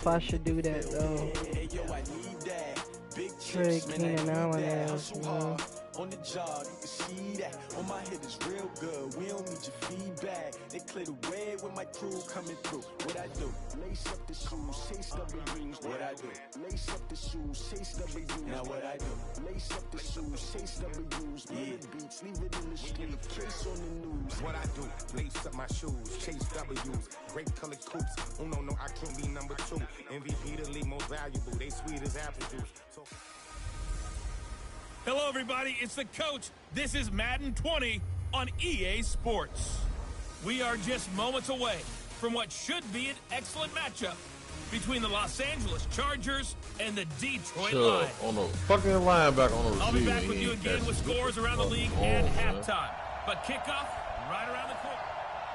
if I should do that though. Trey Keenan Allen ass, man. On the job, you can see that. On my head is real good. We don't need your feedback. They clear the way when my crew coming through. What I do? Lace up the shoes, chase W's. What I do? Lace up the shoes, chase W's. Now what I do? Lace up the shoes, chase W's. Yeah, beats, leave it in the street. Case on the news. What I do? Lace up my shoes, chase W's. Great colored coops. Oh no, I can't be number 2. MVP the league most valuable. They sweet as apple juice. So Hello, everybody. It's the coach. This is Madden 20 on EA Sports. We are just moments away from what should be an excellent matchup between the Los Angeles Chargers and the Detroit Lions. On the fucking linebacker on the I'll be back with you again with scores around the league and halftime. But kickoff right around the corner.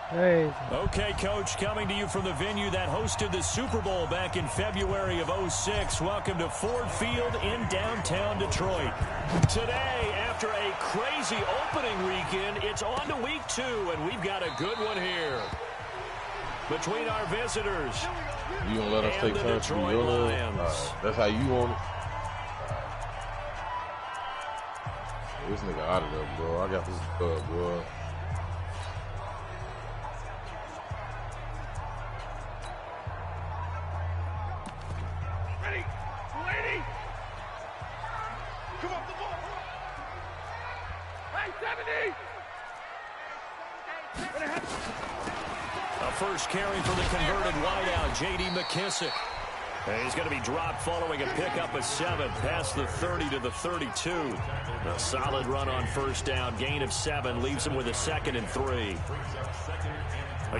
Crazy. Okay, Coach, coming to you from the venue that hosted the Super Bowl back in February of '06. Welcome to Ford Field in downtown Detroit. Today, after a crazy opening weekend, it's on to week 2, and we've got a good one here. Between our visitors, you gonna let us take turns to your Lions. That's how you want it. This nigga out of there, bro. I got this bro. First carry for the converted wideout, J.D. McKissick. And he's going to be dropped following a pickup of 7, past the 30 to the 32. A solid run on first down, gain of 7, leaves him with a 2nd and 3.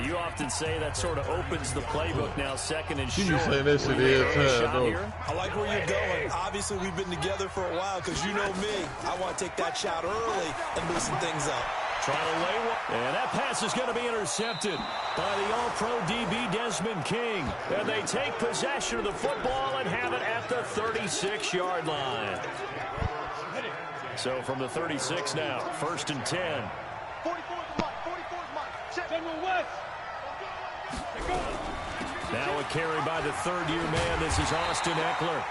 You often say that sort of opens the playbook now, 2nd and short. You say this shit every time, I like where you're going. Obviously, we've been together for a while because you know me. I want to take that shot early and loosen things up. Trying to lay one. And that pass is going to be intercepted by the All-Pro DB Desmond King. And they take possession of the football and have it at the 36-yard line. So from the 36 now, 1st and 10. 44's mark, 44's mark. General West. Now a carry by the 3rd-year man. This is Austin Eckler.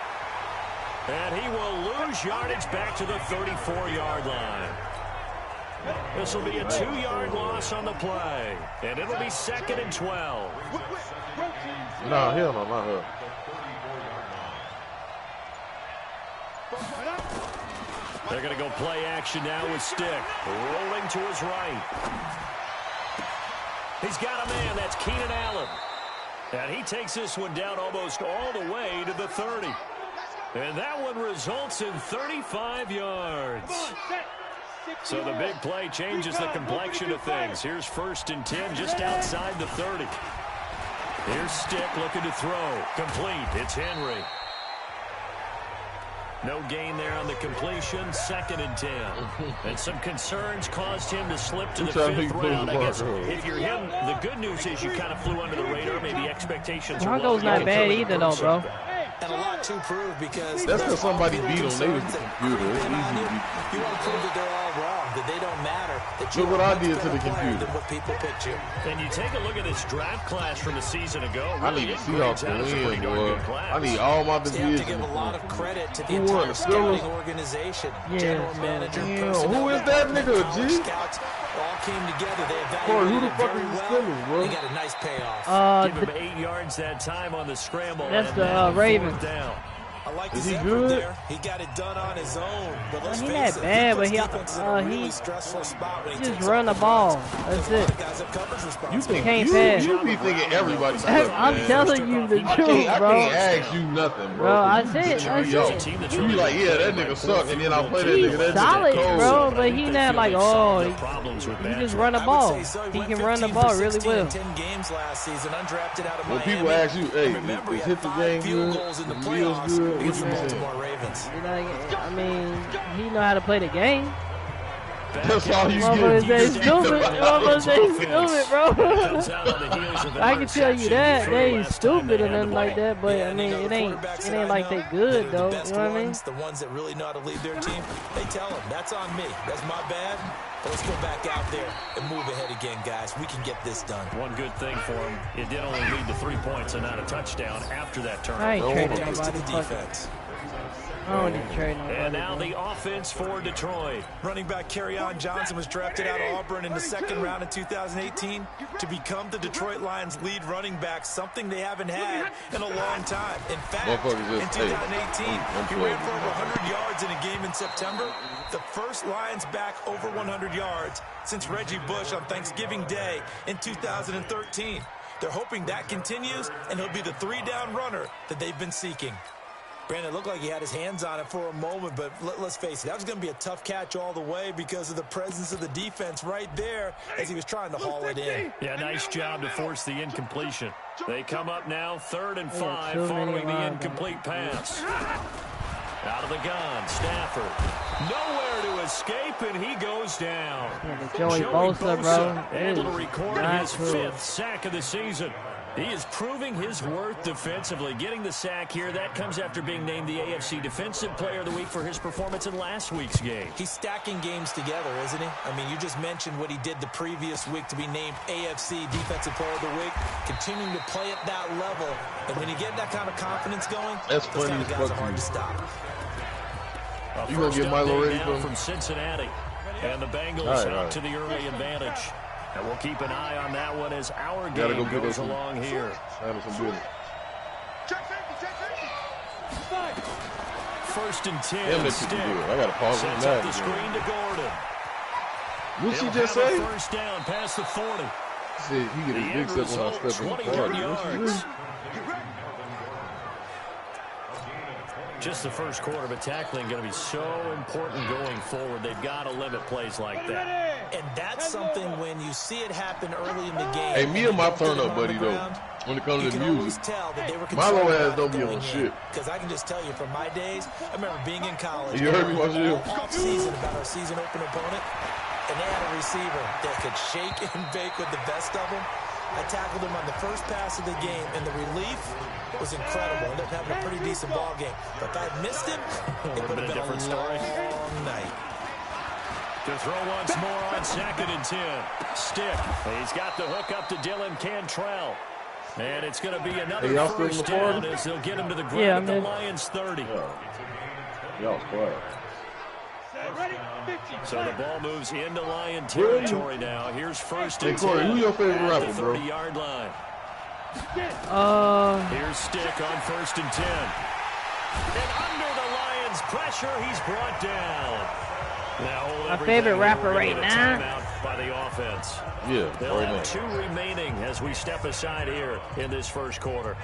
And he will lose yardage back to the 34-yard line. This will be a 2-yard loss on the play. And it'll be 2nd and 12. No, hell no, not her. They're going to go play action now with Stick. Rolling to his right. He's got a man. That's Keenan Allen. And he takes this one down almost all the way to the 30. And that one results in 35 yards. So the big play changes the complexion of things. Here's 1st and 10 just outside the 30. Here's Stick looking to throw. Complete. It's Henry. No gain there on the completion. 2nd and 10. And some concerns caused him to slip to the 5th round. I guess if you're him, the good news is you kind of flew under the radar. Maybe expectations are low. Broncos not bad either, though, bro. And a lot to prove because that's because somebody beat them. They was the computer. It's easy to beat. You want to prove that they're all wrong, that they don't matter. That look what I did to the computer. What people picked you. And you take a look at this draft class from a season ago. I need the Seahawks to win, boy. I need all my divisions. You have to give a lot of credit to the entire scouting organization. General manager. Who is that nigga, G? Scouts all came together. They Corey, who the evaluated fuck very is the well. Steelers, bro? They got a nice payoff. Give him 8 yards that time on the scramble. That's the Ravens. Down. I like is his he effort good? there. He got it done on his own. But let's He face not it, bad, but he just run the ball. That's it. You think Can't pass. you be thinking everybody sucks, I'm man. telling you the I truth, can't bro. ask you nothing, bro. Bro, I said, Yo, you be like, yeah, that nigga suck, and then I'll play that he's nigga. That solid, nigga cold. bro, but he not like, oh, he just run the ball. He can run the ball really well. 10 games last season, undrafted out of When Miami. people ask you, hey, Remember, he is had hit the 5 game field good? goals in the The meals playoffs good? What against you the saying? Baltimore Ravens. I mean, he know how to play the game. That's all you Motherfuckers get. ain't stupid. Motherfuckers ain't stupid, bro. I can tell you that. They ain't stupid or nothing like that, but I mean, it ain't like they good, though. You know what I mean? The ones that really know how to lead their team, they tell them, that's on me. That's my bad. Let's go back out there and move ahead again, guys. We can get this done. One good thing for him, it did only lead to 3 points and not a touchdown after that turnover. I ain't trading To nobody. the defense. I don't need to trade nobody. And now the offense for Detroit. Running back Kerryon Johnson was drafted out of Auburn in the second round in 2018 to become the Detroit Lions' lead running back, something they haven't had in a long time. In fact, in 2018, he ran for over 100 yards in a game in September, the first Lions back over 100 yards since Reggie Bush on Thanksgiving Day in 2013. They're hoping that continues, and he'll be the 3-down runner that they've been seeking. Brandon, it looked like he had his hands on it for a moment, but let's face it, that was going to be a tough catch all the way because of the presence of the defense right there as he was trying to haul it in. Yeah, nice job to force the incompletion. They come up now 3rd and 5 following the incomplete pass. Out of the gun, Stafford. Nowhere to escape, and he goes down. Yeah, Joey Bosa, bro. Able to record his 5th sack of the season. He is proving his worth defensively. Getting the sack here, that comes after being named the AFC Defensive Player of the Week for his performance in last week's game. He's stacking games together, isn't he? I mean, you just mentioned what he did the previous week to be named AFC Defensive Player of the Week, continuing to play at that level. And when you get that kind of confidence going, that's those funny kind of guys are hard to stop. You gonna get Milo ready from Cincinnati, and the Bengals out to the early advantage. And we'll keep an eye on that one as our game goes along here. First and 10. Stick. I got to pause on that. The screen to Gordon. What's he just say? First down past the 40. See, he get his big step when I step in the party. Yards. Just the first quarter, but tackling going to be so important going forward. They've got to limit plays like that. And that's something when you see it happen early in the game. Hey, me and my turn up, buddy, though. When it comes to music, Milo ass don't be on shit. Because I can just tell you from my days, I remember being in college. You heard me watching you? Off-season about our season opener opponent, and they had a receiver that could shake and bake with the best of them. I tackled him on the first pass of the game, and the relief was incredible. Ended up having a pretty decent ball game. But if I had missed him, it would have been a long night. To throw once more on 2nd and 10. Stick. He's got the hook up to Dylan Cantrell. And it's going to be another first down as they'll get him to the ground at the Lions 30. Y'all quiet. So the ball moves into Lion territory now. Here's first and 10. Corey, who your favorite rapper, bro? 30-yard line. Here's Stick on 1st and 10. And under the Lions' pressure, he's brought down. Now, my favorite rapper right now. By the offense. Yeah, they'll have 2 remaining as we step aside here in this first quarter.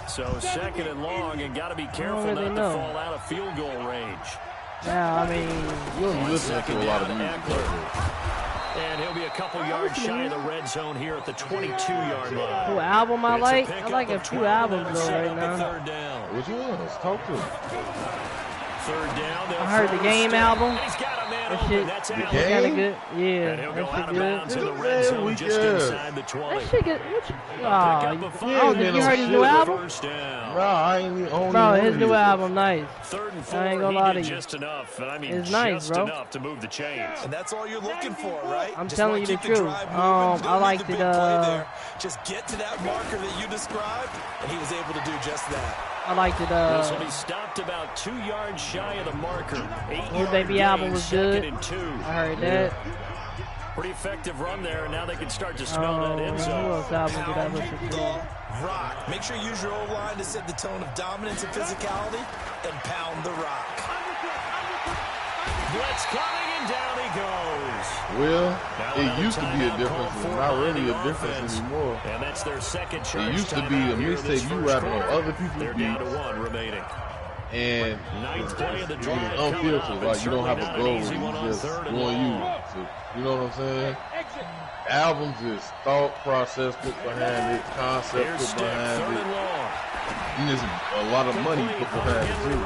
So 2nd and long, and got to be careful not to fall out of field goal range. Yeah, I mean, you don't listen to a lot of music. And he'll be a couple yards shy of the red zone here at the 22-yard line. Cool album I like? I like a few albums though right now. Which ones? Talk to him. 3rd down. I heard the Game album. That shit kind of good. Yeah, and he'll go that out of shit bounds in good. the red zone just inside the 20. That shit good. Oh, did you heard his new album? Bro, I ain't even on Bro, his new album nice. 3rd and 4, I ain't gonna lie to you. Just enough, and I mean it's nice, just bro. enough to move the chains. And that's all you're looking for, right? I'm telling you the truth. I liked it. Just get to that marker that you described, and he was able to do just that. I liked it. This will be stopped about 2 yards shy of the marker. 8-yard Baby album was good. 2nd and 2. I heard that. Pretty effective run there, and now they can start to smell that end zone. Who else album did I listen to? Rock. Make sure you use your O-line to set the tone of dominance and physicality, and pound the rock. Blitz coming, and down he goes. Well, it used to be a difference, but not really a difference anymore. And that's their second charge. It used to be a mixtape you rapping on other people's beats. They're down to 1 remaining. And ninth play of the drive unfiltered, like you don't have a goal, you just doing you. So, you know what I'm saying? Albums is thought process put behind it, concept put behind it. And there's a lot of money put behind it too.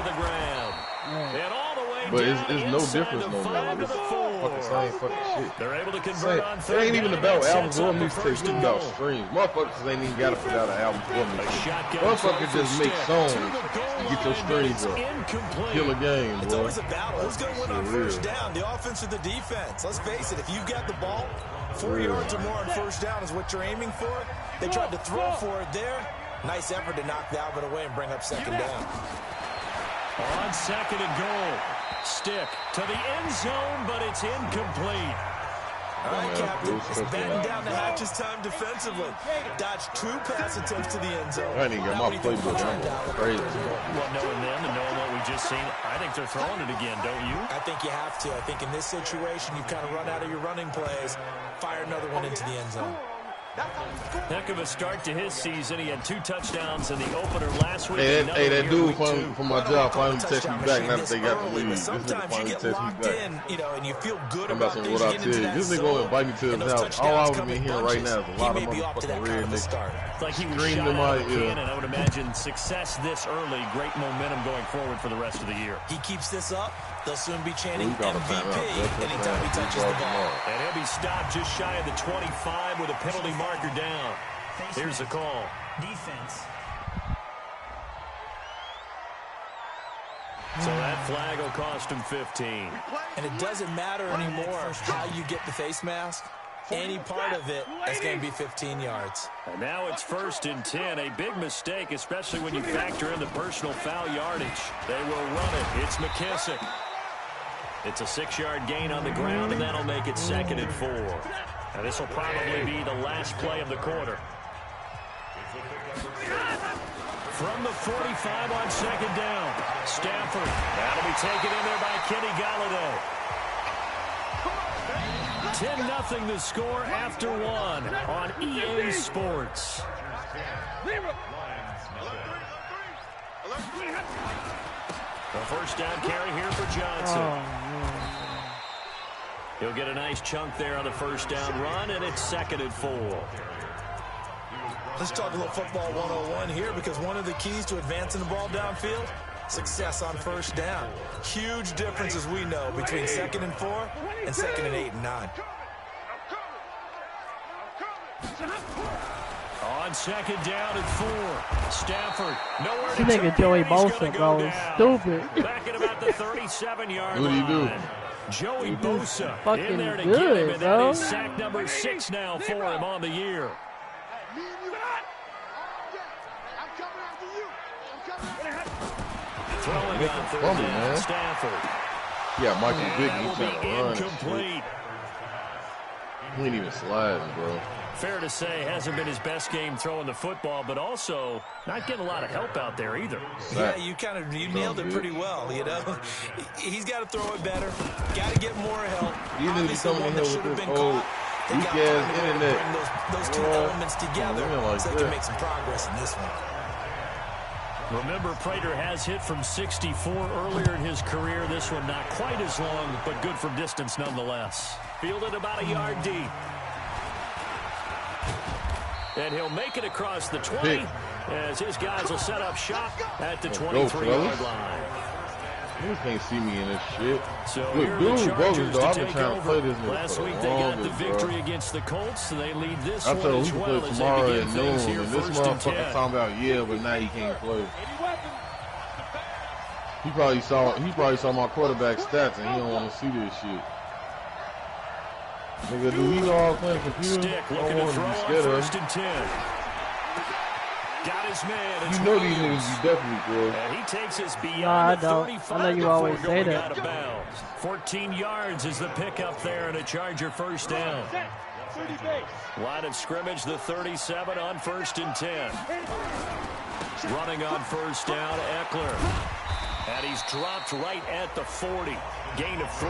But it's no difference no more. Fucking same fucking shit. They're able to convert on third. It ain't even about albums or mixtapes. It's about streams. Motherfuckers ain't even got to put out an album or mixtape. Motherfuckers just make songs to get your streams up. Kill a game, bro. It's always a battle. Who's going to win on first down? The offense or the defense? Let's face it. If you've got the ball, 4 yards or more on first down is what you're aiming for. They tried to throw for it there. Nice effort to knock Dalvin away and bring up second down. On second and goal. Stick to the end zone, but it's incomplete. All right, Captain. It's batting down the hatches time defensively. Dodged 2 pass attempts to the end zone. I didn't get my playbook. I'm crazy. Well, knowing them and knowing what we just seen, I think they're throwing it again, don't you? I think you have to. I think in this situation, you've kind of run out of your running plays. Fire another one into the end zone. Heck of a start to his season. He had 2 touchdowns in the opener last week. Hey, that dude from my job finally texted me back now that they got the lead. This nigga finally texted me back. You know, and you feel good I'm about to what I tell you. This nigga gonna invite me to his house. All I would be hearing right now is a lot of motherfucking red niggas. It's like he was shot out of the cannon. I would imagine success this early, great momentum going forward for the rest of the year. He keeps this up, they'll soon be chanting MVP anytime he touches the ball. And he'll be stopped just shy of the 25 with a penalty marker down. Here's the call. Defense. So that flag will cost him 15. And it doesn't matter anymore how you get the face mask. Any part of it is going to be 15 yards. And now it's 1st and 10. A big mistake, especially when you factor in the personal foul yardage. They will run it. It's McKissick. It's a 6-yard gain on the ground, and that'll make it 2nd and 4. Now this will probably be the last play of the quarter. From the 45 on 2nd down. Stafford. That'll be taken in there by Kenny Golladay. 10-0 the score after 1 on EA Sports. The first down carry here for Johnson. He'll get a nice chunk there on the first down run, and it's 2nd and 4. Let's talk a little football 101 here, because one of the keys to advancing the ball downfield, success on first down. Huge difference, as we know, between 2nd and 4 and 2nd and 8 and 9. On 2nd down and 4. Stafford. Nowhere to nigga Joey Bosa, bro. Stupid. Back at about the 37-yard line. What do you do? Joey Bosa fucking in there to good, get him, and bro. that is sack number 6 now for him on the year. Throwing on third down, Stafford. Yeah, Michael Vick, he's trying to run. Incomplete. He ain't even sliding, bro. Fair to say, hasn't been his best game throwing the football, but also not getting a lot of help out there either. Yeah, you nailed it pretty well, you know. He's got to throw it better. Got to get more help. You need to come in here with this old weak-ass internet. Bring those 2 elements together so they can make some progress in this one. Remember, Prater has hit from 64 earlier in his career. This one not quite as long, but good from distance nonetheless. Fielded about a yard deep. And he'll make it across the 20 as his guys will set up shop at the 23-yard line. You can't see me in this shit. So good dude, bogus, though. I've been trying to play this nigga last for week the they got longest, the victory bro. against the Colts, so they lead this I one told as him well he as play tomorrow they at begin noon, things here and this 1st and 10. motherfucker talking about, yeah, but now he can't play. He probably saw my quarterback stats, and he don't want to see this shit. Nigga, do he know all playing computer? Stick looking to throw on 1st and 10. Got his man. You know these niggas be definitely good. And he takes us beyond the 35 I know you always say that. out of bounds. 14 yards is the pickup there, and a Charger first down. Line of scrimmage, the 37 on 1st and 10. Running on first down, Eckler. And he's dropped right at the 40. Gain of 3.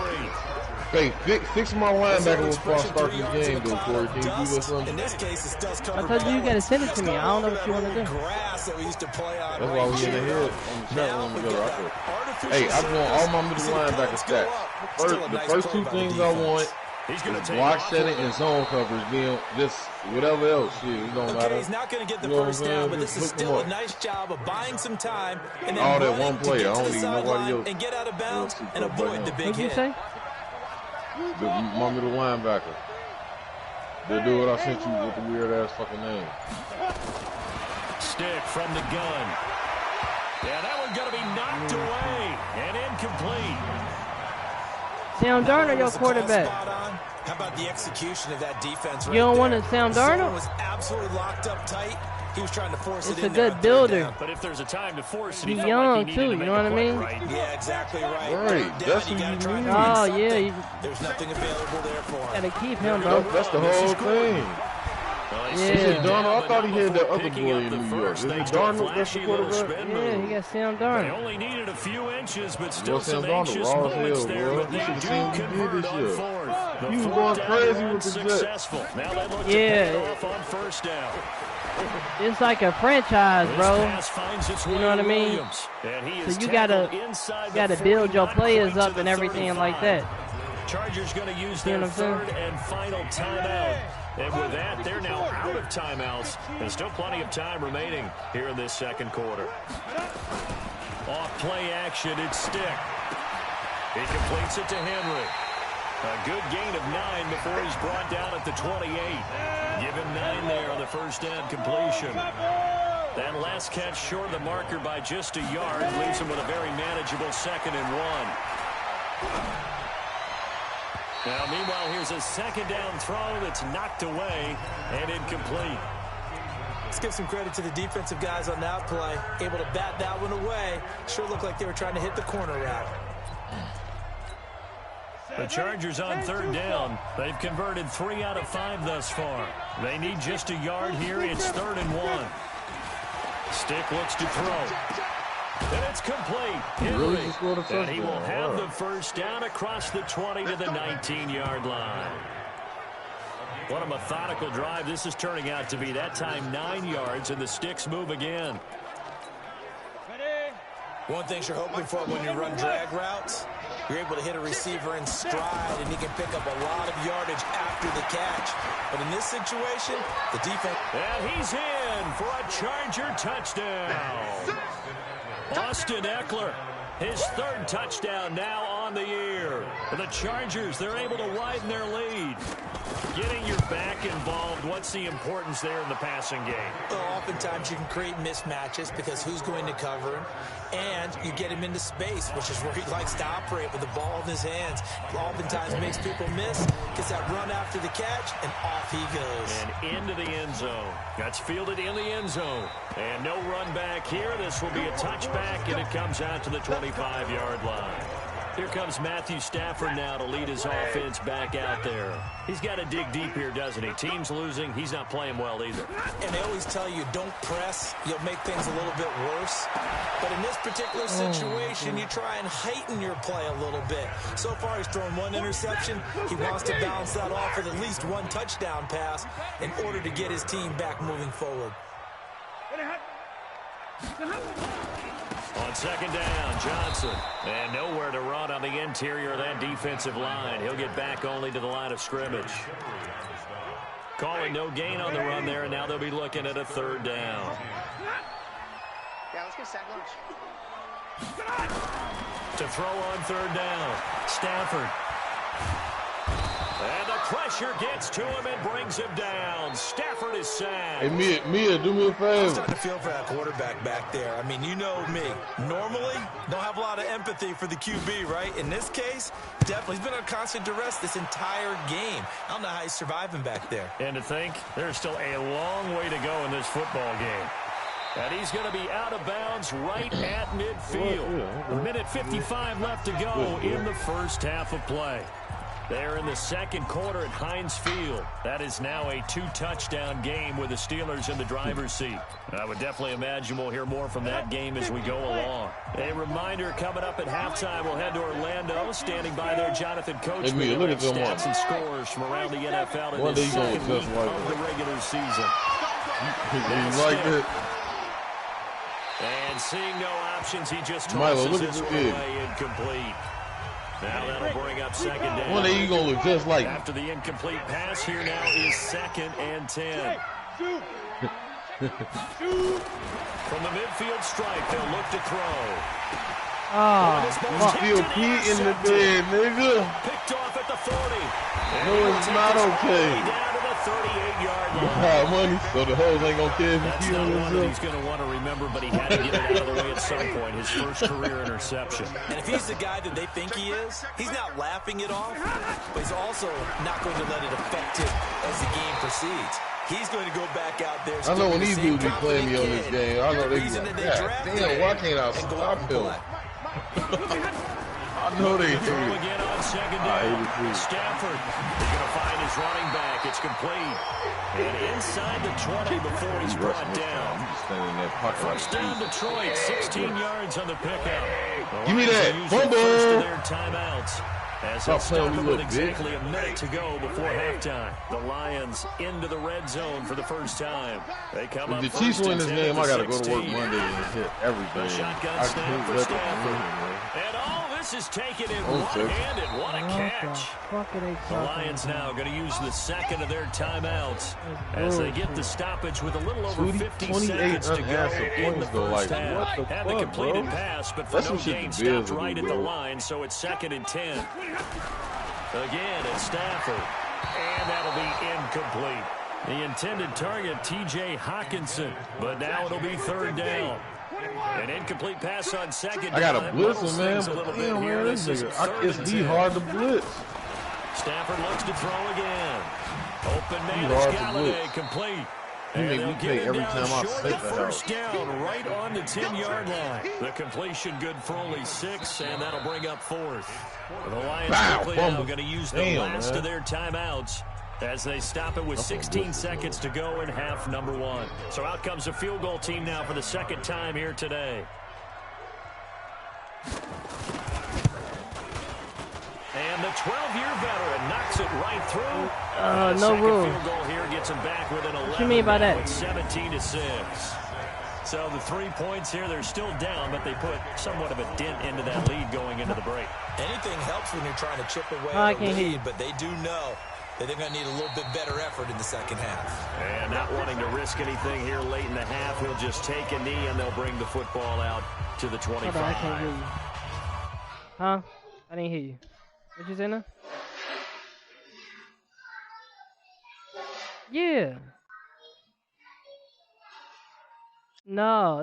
Hey, fix my linebacker before I start this game, though, Corey. Can you do this something? In this case, it's dust I told you gotta send it to me. I don't know what you want to do. Grass that we used to play on. That's why we in the head on the chat room together. Hey, I want all my middle linebacker stats. The first 2 things I want is block setting and zone coverage. Then just whatever else, shit, it don't matter. He's not going to get the first down, but this is still a nice job of buying some time and then all that one play. I don't need nobody else. and get out of bounds and avoid the big hit. What did you say? Now, 2nd and 10 What My middle linebacker. The dude I sent you with the weird ass fucking name. Stick from the gun. Yeah, that one's going to be knocked away and incomplete. Sam Darnold, your quarterback. How about the execution of that defense right You don't there? want to Sam Darnold? Was absolutely locked up tight. He was trying to force it in. It's a good builder. But if there's a time to force it, he's young too, you know what I mean? Right. Yeah, exactly right. Right, that's what you need. Oh, yeah. There's nothing available there for him. Gotta keep him, bro. That's the whole thing. Yeah. Darnold, I thought he had that other boy in New York. Is it Darnold that's the quarterback? Yeah, he got Sam Darnold. They only needed a few inches, but still some Sam anxious Darnold, raw as moments hell, there. bro. But they You should do have seen what he did convert on this year. fourth. He was going crazy with the successful. Now they look to pay it off on first down. It's like a franchise, bro. You know what I mean? So you gotta build your players up and everything like that. Chargers going to use their third and final timeout. And with that, they're now out of timeouts. There's still plenty of time remaining here in this second quarter. Off play action, it's Stick. He completes it to Henry. A good gain of 9 before he's brought down at the 28. Give him 9 there on the first down completion. That last catch short of the marker by just a yard leaves him with a very manageable 2nd and 1. Now, meanwhile, here's a second down throw that's knocked away and incomplete. Let's give some credit to the defensive guys on that play. Able to bat that one away. Sure looked like they were trying to hit the corner route. The Chargers on third down. They've converted 3 out of 5 thus far. They need just a yard here. It's 3rd and 1. Stick looks to throw. And it's complete. Really just scored a touchdown. And he will have the first down across the 20 to the 19-yard line. What a methodical drive this is turning out to be. That time 9 yards, and the Sticks move again. One thing you're hoping for when you run drag routes, you're able to hit a receiver in stride, and he can pick up a lot of yardage after the catch. But in this situation, the defense... And he's in for a Charger touchdown. Austin Eckler, his 3rd touchdown now on the year. For the Chargers, they're able to widen their lead. Getting your back involved, what's the importance there in the passing game? Well, oftentimes you can create mismatches because who's going to cover him, and you get him into space, which is where he likes to operate with the ball in his hands. Oftentimes makes people miss, gets that run after the catch, and off he goes. And into the end zone. That's fielded in the end zone. And no run back here. This will be a touchback, and it comes out to the 25-yard line. Here comes Matthew Stafford now to lead his offense back out there. He's got to dig deep here, doesn't he? Team's losing. He's not playing well either. And they always tell you, don't press. You'll make things a little bit worse. But in this particular situation, you try and heighten your play a little bit. So far, he's thrown 1 interception. He wants to balance that off with at least 1 touchdown pass in order to get his team back moving forward. On second down, Johnson. And nowhere to run on the interior of that defensive line. He'll get back only to the line of scrimmage. Calling no gain on the run there, and now they'll be looking at a 3rd down. Yeah, let's get sack lunch. To throw on 3rd down, Stafford. And the pressure gets to him and brings him down. Stafford is sacked. Hey, Mia, do me a favor. I'm starting to feel for that quarterback back there. I mean, you know me. Normally, don't have a lot of empathy for the QB, right? In this case, definitely. He's been on constant duress this entire game. I don't know how he's surviving back there. And to think, there's still a long way to go in this football game. And he's going to be out of bounds right at midfield. A minute 55 left to go in the first half of play. They're in the second quarter at Heinz Field. That is now a 2-touchdown game with the Steelers in the driver's seat. I would definitely imagine we'll hear more from that game as we go along. A reminder coming up at halftime, we'll head to Orlando. Standing by there, Jonathan Coachman. Hey, look at them stats and scores from around the NFL in the second week of the regular season. You like it? And seeing no options, he just tosses this one away incomplete. Now that'll bring up second down. One day you gonna look just like after the incomplete pass. Here now is 2nd and 10. From the midfield stripe, they'll look to throw. You still pee in the bed, nigga. Picked off at the 40. No, it's not okay. Down to the 38-yard line. Hot money, so the hoes ain't gonna care if That's you pee on not one that he's yourself. going to want to remember, but he had to get it out of the way at some point. His first career interception. And if he's the guy that they think he is, he's not laughing it off, but he's also not going to let it affect him as the game proceeds. He's going to go back out there. I know when these dudes be playing me on this game, I know they be like, God damn, why can't I stop him? I know they do. Again on second down. Stafford is going to find his running back. It's complete. And inside the 20 before he's brought down. First down Detroit, 16 yards on the pickup. Give me that. First of their timeouts. As Stop they stop it with bitch. exactly a minute to go before halftime. The Lions into the red zone for the first time. They come up If the Chiefs win this game, I gotta go to work 16. Monday and hit everything. Shotgun I snap can't for let Stafford. it And all this is taken in Oh, shit. one-handed. What a catch. The Lions now going to use the second of their timeouts as they get the stoppage with a little over 50 seconds to go in the first half. Had the completed pass, but for no gain, stopped right at the line, so it's 2nd and 10. Again, it's Stafford, and that'll be incomplete. The intended target, T.J. Hawkinson, but now it'll be 3rd down. An incomplete pass on second down. I got to blitz him, man. But damn, man, this nigga, it's be hard to blitz. Stafford looks to throw again. Open man is Galladay, complete. You make me pay every time I say that. First down, right on the 10-yard line. The completion good for only 6, and that'll bring up 4th. The Lions quickly now going to use the last of their timeouts as they stop it with 16 seconds to go in half number 1. So out comes a field goal team now for the second time here today. And the 12-year veteran knocks it right through. No rule. Field goal here gets him back within 11. What you mean by that? 17-6. So the 3 points here, they're still down, but they put somewhat of a dent into that lead going into the break. Anything helps when you're trying to chip away I at can't the hear lead, you. but they do know that they're going to need a little bit better effort in the second half. And not wanting to risk anything here late in the half, he'll just take a knee, and they'll bring the football out to the 25. Hold on, I can't hear you. Huh? I didn't hear you. What you saying now? Yeah. No,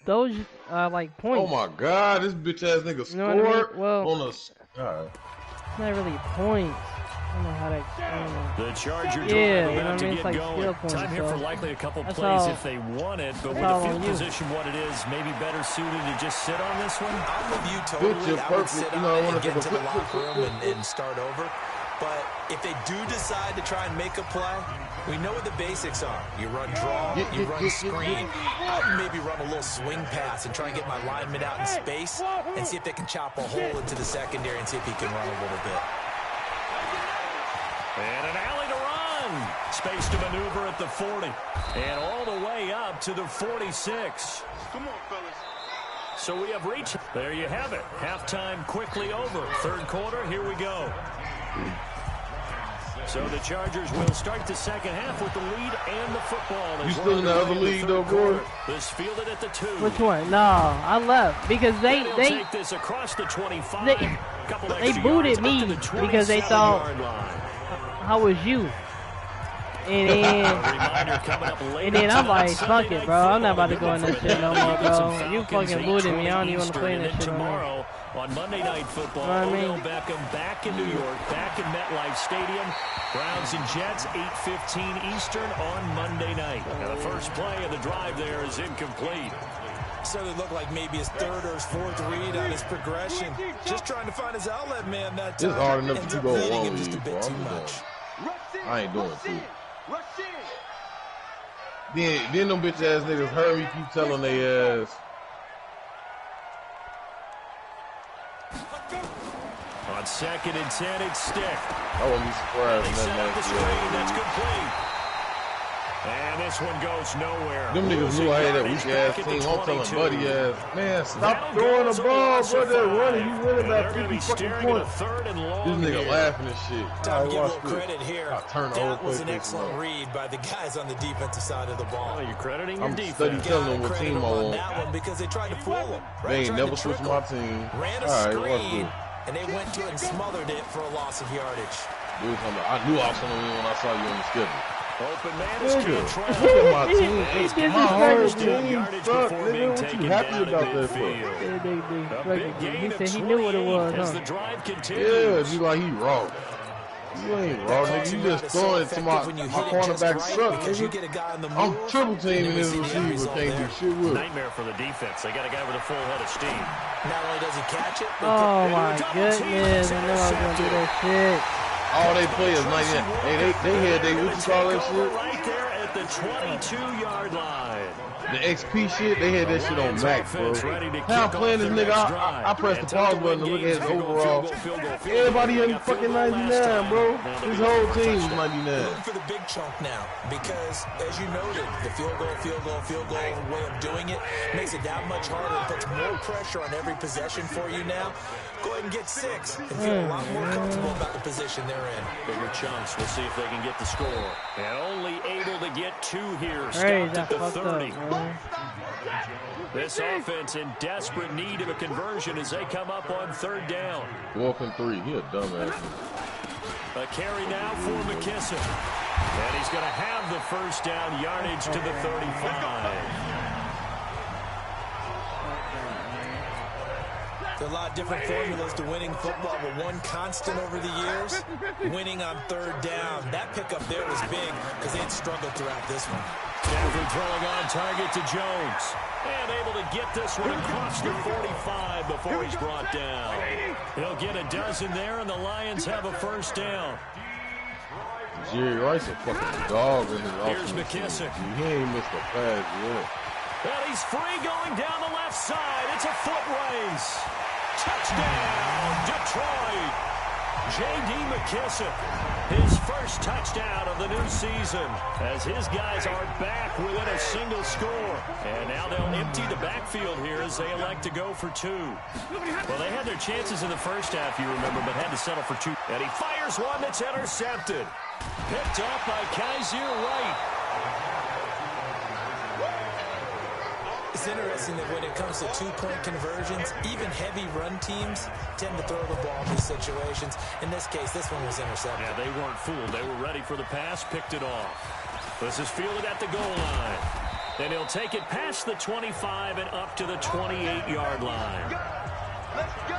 those are like points. Oh my God, this bitch ass nigga scored You know what I mean? Well, on a. Alright. It's not really points. I don't know how that. The Charger drive Yeah, you know about what I to mean? get It's like going. skill points. Time here so for likely a couple that's plays all- if they want it, but with all the field on you. position what it is, maybe better suited to just sit on this one. I'm with you totally. Good, I would perfect. sit You on know, I it wanna and get take to a the quick- locker room and start over. But if they do decide to try and make a play, we know what the basics are. You run draw, you run screen. I'd maybe run a little swing pass and try and get my lineman out in space and see if they can chop a hole into the secondary and see if he can run a little bit. And an alley to run. Space to maneuver at the 40. And all the way up to the 46. Come on, fellas. So we have reached. There you have it. Halftime quickly over. Third quarter, here we go. So the Chargers will start the second half with the lead and the football. You still in the other league, though, boy? This fielded at the 2. Which one? No, I left because they take this across the 25. They booted me because they thought I was you. And then I'm like, fuck it, bro. I'm not about to go in that shit no more, bro. You fucking booted me. I don't even want to play in that shit no more. On Monday Night Football, You know what I mean? Odell Beckham back in New York, back in MetLife Stadium. Browns and Jets, 8:15 Eastern on Monday night. And the first play of the drive there is incomplete. So it looked like maybe his 3rd or his 4th read on his progression. Just trying to find his outlet man that time. It's hard enough Ends to up go leading one him just a lead, bit bro. too much. I ain't doing it. Then them bitch ass niggas heard me keep telling they ass. On 2nd and 10, it's Stick. I wouldn't be surprised They if set up the that screen. That's man. complete. And this one goes nowhere. Them niggas knew I had that weak-ass team. I'm telling buddy ass, man, stop throwing the ball, bro. They're running. You winning about 50 fucking points. This nigga laughing and shit. Time to give a little credit here. That was an excellent read by the guys on the defensive side of the ball. Oh, you're crediting your defense. I'm telling them what team I want. That one because they tried to fool them. They ain't never switched my team. Ran a screen, and they went to it and smothered it for a loss of yardage. Dude, I knew I was going to win when I saw you on the schedule. Open man is Cantrell. Look at my team. It's my hard team. Fuck, nigga, what you happy about that for? He said he knew what it was, huh? Yeah, you like he raw. You ain't raw, nigga. You just throwing it to my cornerback suck, nigga. I'm triple teaming this receiver. Can't do shit with it. Nightmare for the defense. They got a guy with a full head of steam. Not only does he catch it, oh my goodness, I knew I was going to do that shit. All they play is 99. Hey, they had what you call that shit? Right there at the 22-yard line. The XP shit, they had that shit on max, bro. Now I'm playing this nigga, I press the pause button to look at his overall. Everybody in fucking 99, bro. His whole team is 99. Looking for the big chunk now because, as you noted, the field goal way of doing it makes it that much harder. It puts more pressure on every possession for you now. Go ahead and get 6 and feel a lot more comfortable about the position they're in. Bigger chunks. We'll see if they can get the score. And only able to get 2 here. Stopped at the 30. This offense in desperate need of a conversion as they come up on 3rd down. Walking 3. He a dumbass. A carry now for McKissick. And he's going to have the 1st down yardage to the 35. There are a lot of different formulas to winning football, but one constant over the years, winning on 3rd down. That pickup there was big because they had struggled throughout this one. Stafford throwing on target to Jones. And able to get this one across the 45 before he's brought down. He'll get a dozen there, and the Lions have a 1st down. Jerry Rice a fucking dog in his offense. Here's McKissick. He ain't missed a pass yet. And he's free going down the left side. It's a foot race. Touchdown, Detroit. J.D. McKissick, his 1st touchdown of the new season as his guys are back within a single score. And now they'll empty the backfield here as they elect to go for 2. Well, they had their chances in the 1st half, you remember, but had to settle for 2. And he fires one that's intercepted. Picked up by Kaiser White. It's interesting that when it comes to 2-point conversions, even heavy run teams tend to throw the ball in these situations. In this case, this one was intercepted. Yeah, they weren't fooled. They were ready for the pass, picked it off. This is fielded at the goal line. Then he'll take it past the 25 and up to the 28-yard line. Let's go.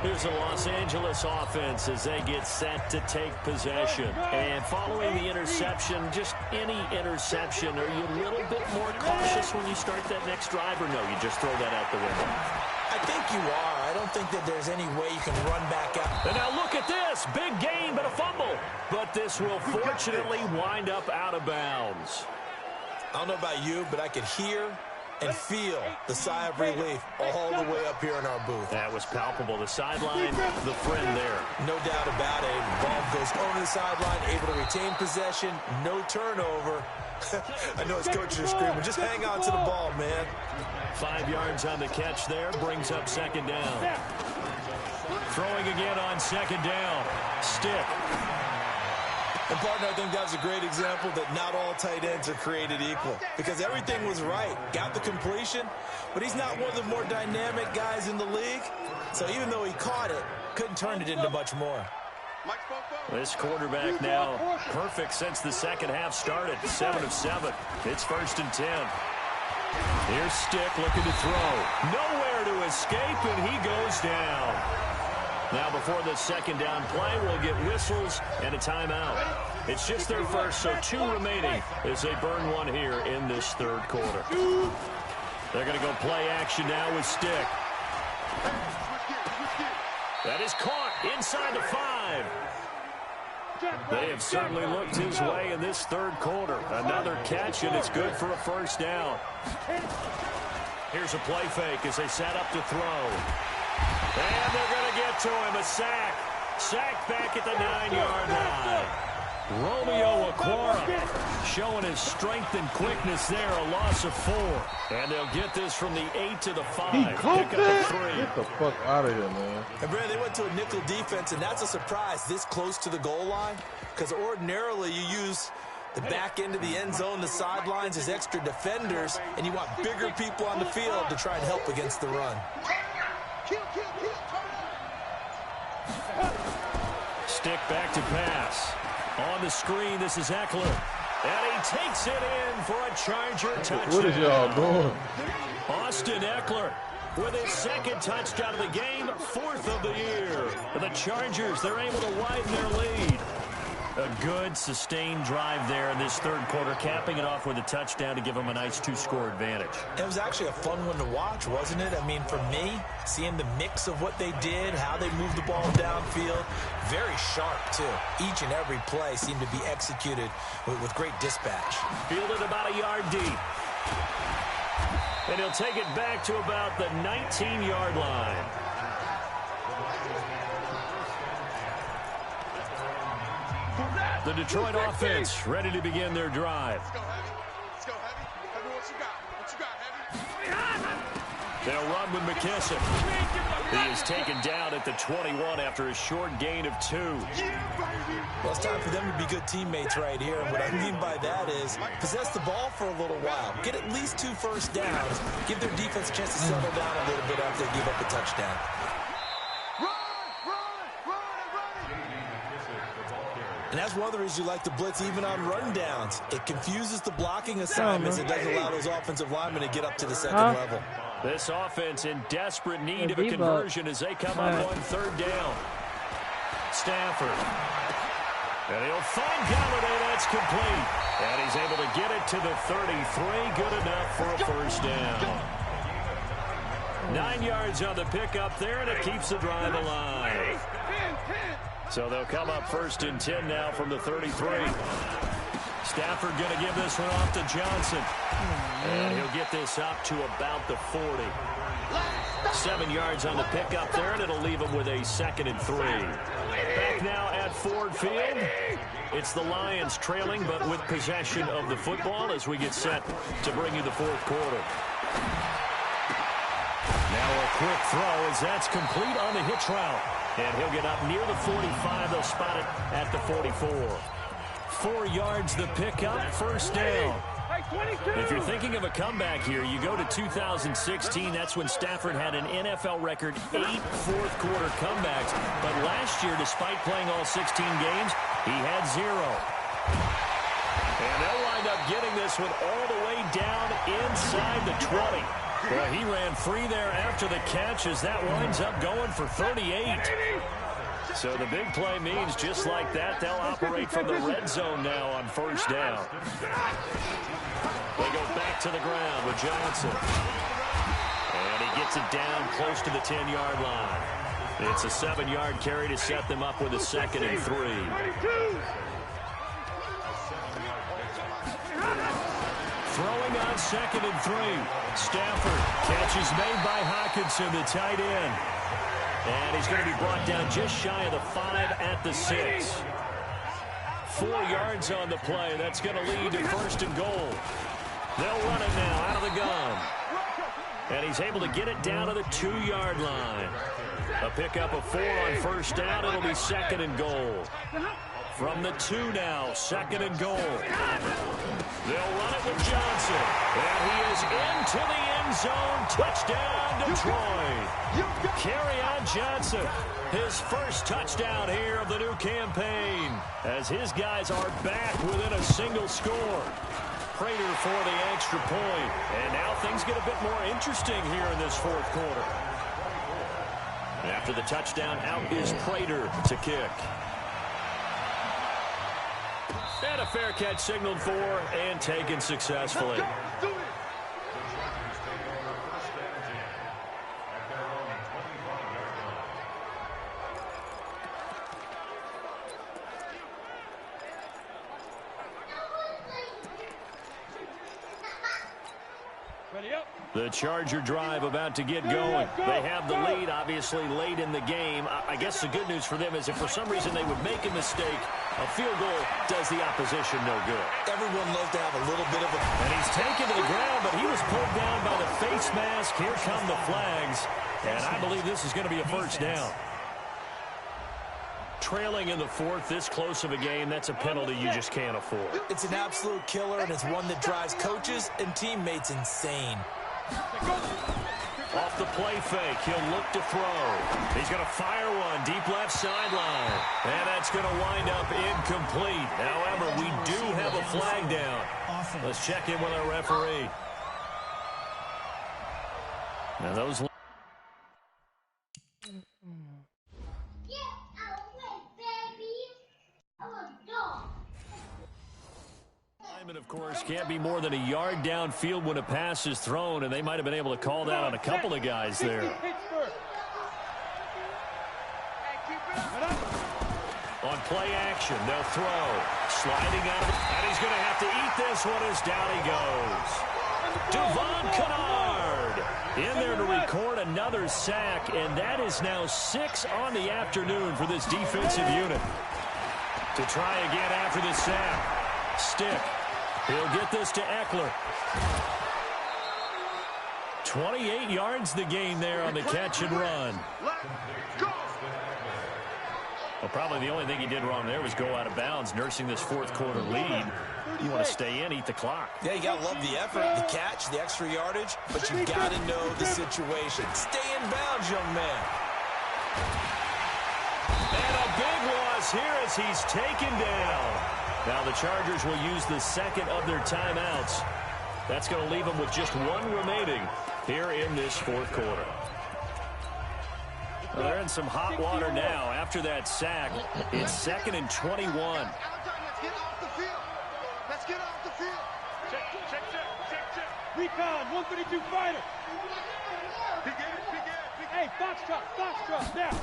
Here's the Los Angeles offense as they get set to take possession. And following the interception, just any interception, are you a little bit more cautious when you start that next drive, or no, you just throw that out the window? I think you are. I don't think that there's any way you can run back out. And now look at this. Big gain, but a fumble. But this will fortunately wind up out of bounds. I don't know about you, but I could hear and feel the sigh of relief all the way up here in our booth. That was palpable. The sideline, the friend there. No doubt about it. Ball goes over the sideline, able to retain possession, no turnover. I know his coaches are screaming, just hang on to the ball, man. 5 yards on the catch there, brings up 2nd down. Throwing again on 2nd down. Stick. And, partner, I think that was a great example that not all tight ends are created equal because everything was right. Got the completion, but he's not one of the more dynamic guys in the league. So even though he caught it, couldn't turn it into much more. This quarterback now perfect since the 2nd half started. 7 of 7. It's 1st and 10. Here's Stick looking to throw. Nowhere to escape, and he goes down. Now before the 2nd down play, we'll get whistles and a timeout. It's just their first, so 2 remaining as they burn one here in this 3rd quarter. They're going to go play action now with Stick. That is caught inside the 5. They have certainly looked his way in this 3rd quarter. Another catch, and it's good for a 1st down. Here's a play fake as they set up to throw. And they're going to get to him. A sack. Sacked back at the 9-yard line. Romeo Okwara showing his strength and quickness there, a loss of 4. And they'll get this from the 8 to the 5. He caught Pick up that? a 3. Get the fuck out of here, man. And Brad, they went to a nickel defense, and that's a surprise this close to the goal line, because ordinarily you use the back end of the end zone, the sidelines as extra defenders, and you want bigger people on the field to try and help against the run. Stick back to pass. On the screen, this is Eckler. And he takes it in for a Charger touchdown. What is y'all doing? Austin Eckler with his second touchdown of the game, 4th of the year. The Chargers, they're able to widen their lead. A good, sustained drive there in this third quarter, capping it off with a touchdown to give them a nice 2-score advantage. It was actually a fun one to watch, wasn't it? I mean, for me, seeing the mix of what they did, how they moved the ball downfield, very sharp, too. Each and every play seemed to be executed with great dispatch. Fielded about a yard deep. And he'll take it back to about the 19-yard line. The Detroit offense ready to begin their drive. Let's go, Heavy. Heavy, what you got? What you got, Heavy? They'll run with McKissick. He is taken down at the 21 after a short gain of 2. Well, it's time for them to be good teammates right here. And what I mean by that is possess the ball for a little while. Get at least 2 first downs. Give their defense a chance to settle down a little bit after they give up a touchdown. And that's one of the reasons you like to blitz even on rundowns. It confuses the blocking assignments. It doesn't allow those offensive linemen to get up to the second level. This offense in desperate need of a conversion as they come up on 3rd down. Stafford. And he'll find Galladay. That's complete. And he's able to get it to the 33. Good enough for a first down. 9 yards on the pickup there, and it keeps the drive alive. So they'll come up 1st and 10 now from the 33. Stafford going to give this one off to Johnson. And he'll get this up to about the 40. 7 yards on the pickup there, and it'll leave him with a 2nd and 3. Back now at Ford Field. It's the Lions trailing, but with possession of the football as we get set to bring you the 4th quarter. Now a quick throw as that's complete on the hitch route. And he'll get up near the 45. They'll spot it at the 44. 4 yards the pickup, first down. If you're thinking of a comeback here, you go to 2016. That's when Stafford had an NFL record 8 fourth-quarter comebacks. But last year, despite playing all 16 games, he had 0. And they'll wind up getting this one all the way down inside the 20. Well, he ran free there after the catch as that winds up going for 38. So the big play means just like that, they'll operate from the red zone now on first down. They go back to the ground with Johnson. And he gets it down close to the 10-yard line. It's a 7-yard carry to set them up with a 2nd and 3. Throwing on 2nd and 3. Stafford. Catch is made by Hockenson, the tight end. And he's going to be brought down just shy of the 5 at the 6. 4 yards on the play. That's going to lead to 1st and goal. They'll run it now out of the gun. And he's able to get it down to the 2-yard line. A pickup of 4 on first down. It'll be 2nd and goal. From the 2 now, 2nd and goal. They'll run it with Johnson. And he is into the end zone. Touchdown, Detroit. Kerryon Johnson, his first touchdown here of the new campaign, as his guys are back within a single score. Prater for the extra point. And now things get a bit more interesting here in this 4th quarter. After the touchdown, out is Prater to kick. And a fair catch signaled for and taken successfully. Ready? The Charger drive about to get going. They have the lead, obviously, late in the game. I guess the good news for them is if for some reason they would make a mistake, a field goal does the opposition no good. Everyone loves to have a little bit of a... And he's taken to the ground, but he was pulled down by the face mask. Here come the flags. And I believe this is going to be a first down. Trailing in the fourth, this close of a game, that's a penalty you just can't afford. It's an absolute killer, and it's one that drives coaches and teammates insane. Off the play fake, he'll look to throw. He's going to fire one deep left sideline. And that's going to wind up incomplete. However, we do have a flag down. Let's check in with our referee. Now those... Of course, can't be more than a yard downfield when a pass is thrown, and they might have been able to call that on a couple of guys there. On play action, they'll throw. Sliding out of it, and he's going to have to eat this one as down he goes. Devon Kennard in there to record another sack, and that is now 6 on the afternoon for this defensive unit. To try again after the sack. Stick. He'll get this to Eckler. 28 yards the gain there on the catch and run. Well, probably the only thing he did wrong there was go out of bounds, nursing this fourth quarter lead. You want to stay in, eat the clock. Yeah, you got to love the effort, the catch, the extra yardage, but you've got to know the situation. Stay in bounds, young man. And a big loss here as he's taken down. Now the Chargers will use the second of their timeouts. That's going to leave them with just one remaining here in this fourth quarter. Well, they're in some hot water now after that sack. It's 2nd and 21. Let's get off the field. Let's get off the field. Check. Recon, 132 fighter. Hey, Foxtrot, now.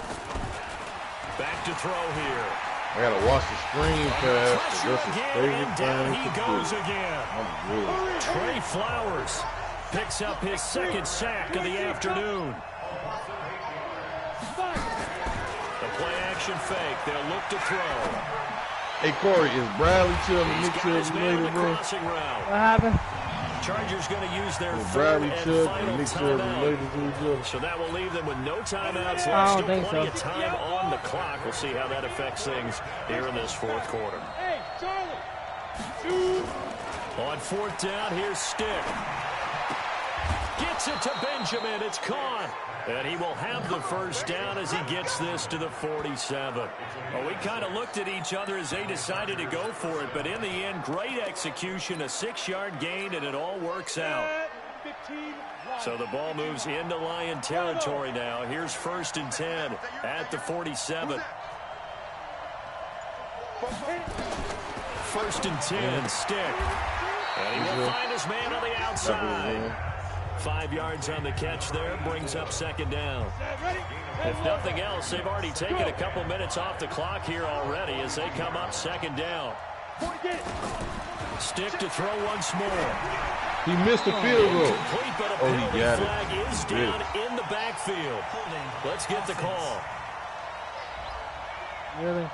Back to throw here. I gotta watch the screen pass. This is favorite down thing he to goes do. again. Really... Trey Flowers picks up his second sack of the afternoon. The play action fake. They'll look to throw. Hey Corey, is Bradley Chubb and Nick Chubb related, bro? What happened? Chargers going to use their Bradley third Chubb and and Nick final Chubb timeout. related to each other. So that will leave them with no timeouts left. I don't Still think plenty so. of time on the clock. We'll see how that affects things here in this fourth quarter. Hey, Charlie. On fourth down, here's Stick. Gets it to Benjamin. It's caught. And he will have the first down as he gets this to the 47. Well, we kind of looked at each other as they decided to go for it. But in the end, great execution, a 6-yard gain, and it all works out. So the ball moves into Lion territory now. Here's 1st and 10 at the 47. 1st and 10, Stick. And he will find his man on the outside. 5 yards on the catch there, brings up 2nd down. If nothing else, they've already taken a couple minutes off the clock here already as they come up 2nd down. Stick to throw once more. He missed the field goal. Complete, but a penalty flag is down in the backfield. Let's get the call. Really?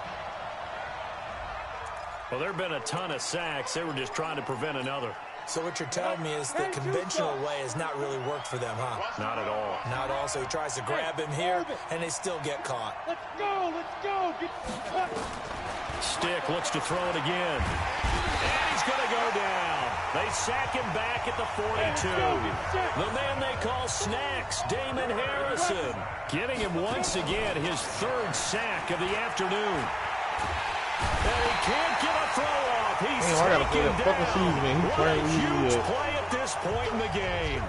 Well, there have been a ton of sacks. They were just trying to prevent another. So what you're telling me is the conventional way has not really worked for them, huh? Not at all. Not at all. So he tries to grab him here, and they still get caught. Let's go. Stick looks to throw it again. And he's going to go down. They sack him back at the 42. The man they call Snacks, Damon Harrison, getting him once again his 3rd sack of the afternoon. And he can't get a throw off. He's I gotta play that fucking season, man. He's what a playing huge easy. play at this point in the game.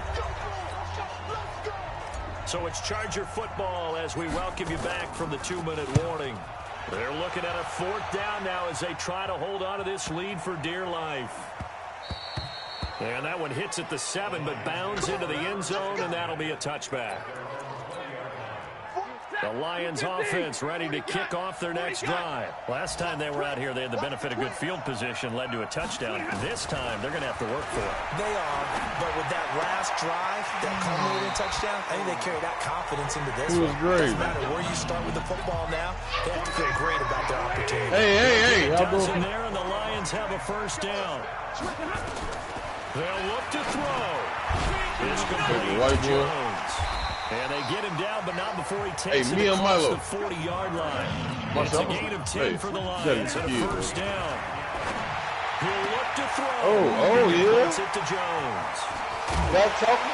So it's Charger football as we welcome you back from the 2-minute warning. They're looking at a 4th down now as they try to hold on to this lead for dear life. And that one hits at the 7, but bounds into the end zone, and that'll be a touchback. The Lions offense ready to kick off their next drive. Last time they were out here, they had the benefit of good field position, led to a touchdown. This time, they're going to have to work for it. They are, but with that last drive, that culminating touchdown, I think they carry that confidence into this one. Great. Doesn't matter where you start with the football now, they have to feel great about their opportunity. Hey. Dozen there, and the Lions have a first down. They'll look to throw. It's complete to Jones. And they get him down, but not before he takes it across the 40-yard line. It's a gain of 10 for the Lions and a first down. He'll look to throw. Yeah. Puts it to Jones. Back talking?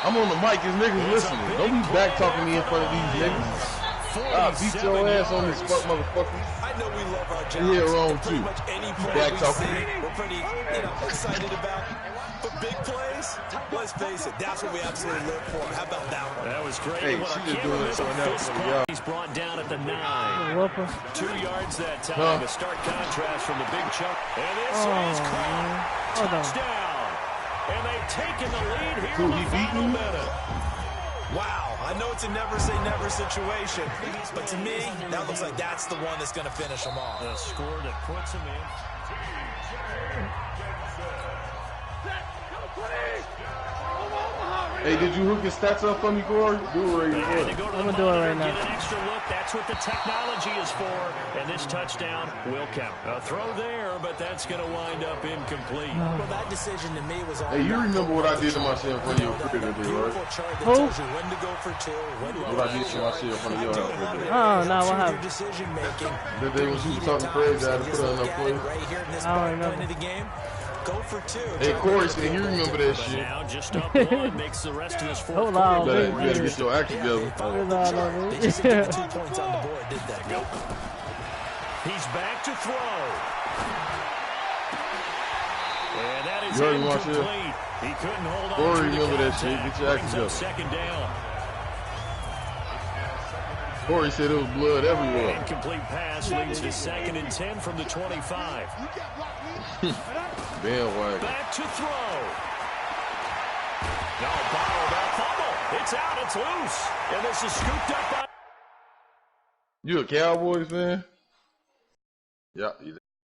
I'm on the mic, his niggas listening. Don't be back talking me in front of these niggas. I'll beat your ass on this fuck motherfucker. I know we love our jobs. You're wrong too. Much any play Back we talking. see, we're pretty, excited about. But big plays, let's face it, that's what we absolutely live for. How about that one? That was great. Hey, she just doing it right now. He's brought down at the 9. 2 yards that time. A stark contrast from the big chunk. And this is caught. Touchdown. And they've taken the lead here in the final minute. Wow, I know it's a never say never situation, but to me, that looks like that's the one that's going to finish them off. The score that puts them in. Hey, did you hook your stats up for me, Corey? Do it right now. I'm gonna do it right now. Get an extra look. That's what the technology is for. And this touchdown will count. A throw there, but that's going to wind up incomplete. Well, that decision to me was all. Hey, you remember what I did to my shit in front of your crib today, right? Chart that tells you when to go for two, when to What I did to my shit in front of your house today. Oh, no, what happened? Decision making. The day when you was talking crazy, I had to put her in that place. Right here in this I don't point of the game. Go for two. Hey, Corey said you remember that shit. Now just up one makes the rest of this fourth Hold on, You better get your act together. They just get the 2 points on the board, did that? Nope. He's back to throw. And that is incomplete. He couldn't hold on. Corey, remember that shit. Get your act together. Second down. Corey said there was blood everywhere. Incomplete pass leads to 2nd and 10 from the 25. Bandwagon. Back to throw. No, bottle that fumble. It's out. It's loose. And this is scooped up by... You a Cowboys fan? Yeah.